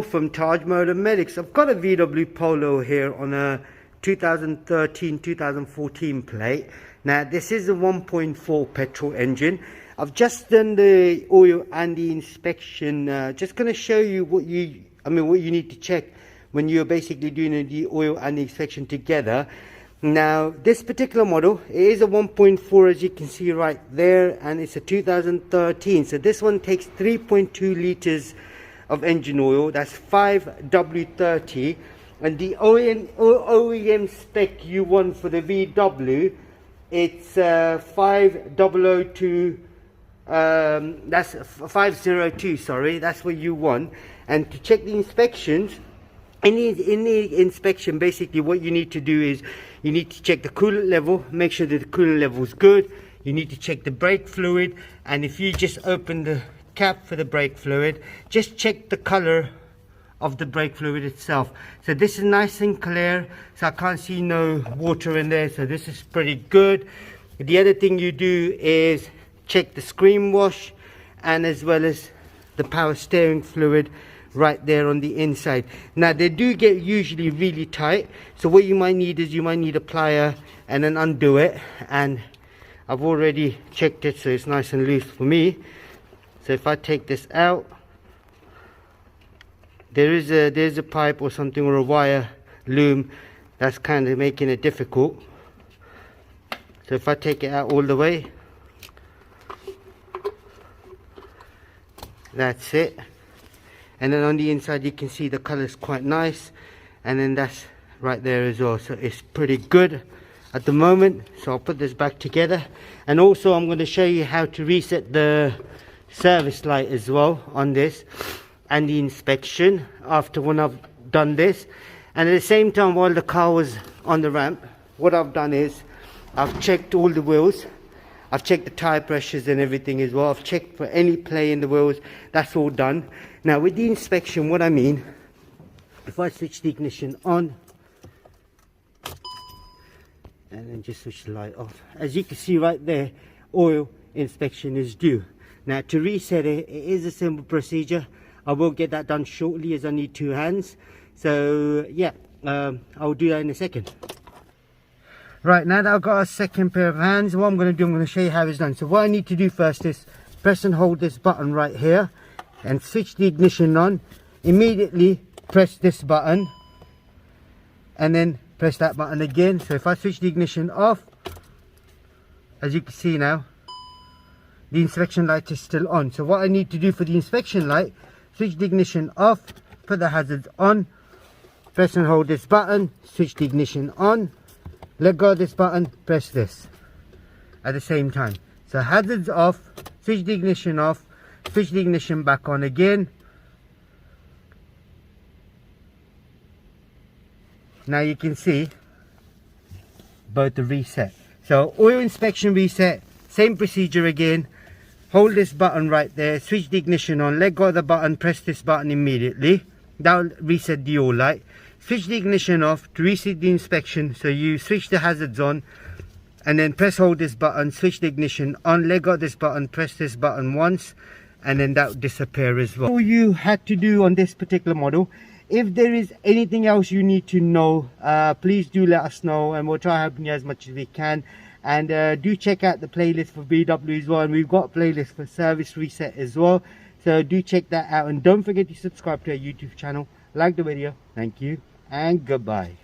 from Charge Motor Medics. I've got a VW Polo here on a 2013-2014 plate. Now this is a 1.4 petrol engine. I've just done the oil and the inspection. Just going to show you what you need to check when you're basically doing the oil and the inspection together. Now this particular model, it is a 1.4 as you can see right there, and it's a 2013. So this one takes 3.2 liters of engine oil. That's 5W30, and the OEM spec you want for the VW, it's 5002. That's 502. Sorry, that's what you want. And to check the inspections, in the inspection, basically what you need to do is you need to check the coolant level, make sure that the coolant level is good. You need to check the brake fluid, and if you just open the cap for the brake fluid, just check the color of the brake fluid itself. So this is nice and clear, so I can't see no water in there, so this is pretty good. The other thing you do is check the screen wash, and as well as the power steering fluid right there on the inside. Now they do get usually really tight, so what you might need is you might need a plier and then undo it, and I've already checked it, so it's nice and loose for me. So if I take this out, there's a pipe or something, or a wire loom that's kind of making it difficult. So if I take it out all the way, that's it. And then on the inside you can see the color is quite nice, and then that's right there as well. So it's pretty good at the moment. So I'll put this back together, and also I'm going to show you how to reset the service light as well on this, and the inspection after when I've done this. And at the same time, while the car was on the ramp, what I've done is I've checked all the wheels, I've checked the tire pressures and everything as well. I've checked for any play in the wheels. That's all done. Now with the inspection, what I mean, if I switch the ignition on and then just switch the light off, as you can see right there, oil inspection is due. Now to reset it, it is a simple procedure. I will get that done shortly, as I need two hands. So yeah, I'll do that in a second. Right, now that I've got a second pair of hands, what I'm going to do, I'm going to show you how it's done. So what I need to do first is press and hold this button right here and switch the ignition on. Immediately press this button and then press that button again. So if I switch the ignition off, as you can see now, the inspection light is still on. So what I need to do for the inspection light, switch the ignition off, put the hazards on, press and hold this button, switch the ignition on, let go of this button, press this at the same time. So hazards off, switch the ignition off, switch the ignition back on again. Now you can see both the reset. So oil inspection reset, same procedure again. Hold this button right there, switch the ignition on, let go of the button, press this button immediately. That will reset the oil light. Switch the ignition off to reset the inspection. So you switch the hazards on and then press hold this button, switch the ignition on, let go of this button, press this button once, and then that will disappear as well. All you had to do on this particular model. If there is anything else you need to know, please do let us know, and we'll try helping you as much as we can. And do check out the playlist for VW as well, and we've got a playlist for service reset as well, so do check that out. And don't forget to subscribe to our YouTube channel, like the video. Thank you and goodbye.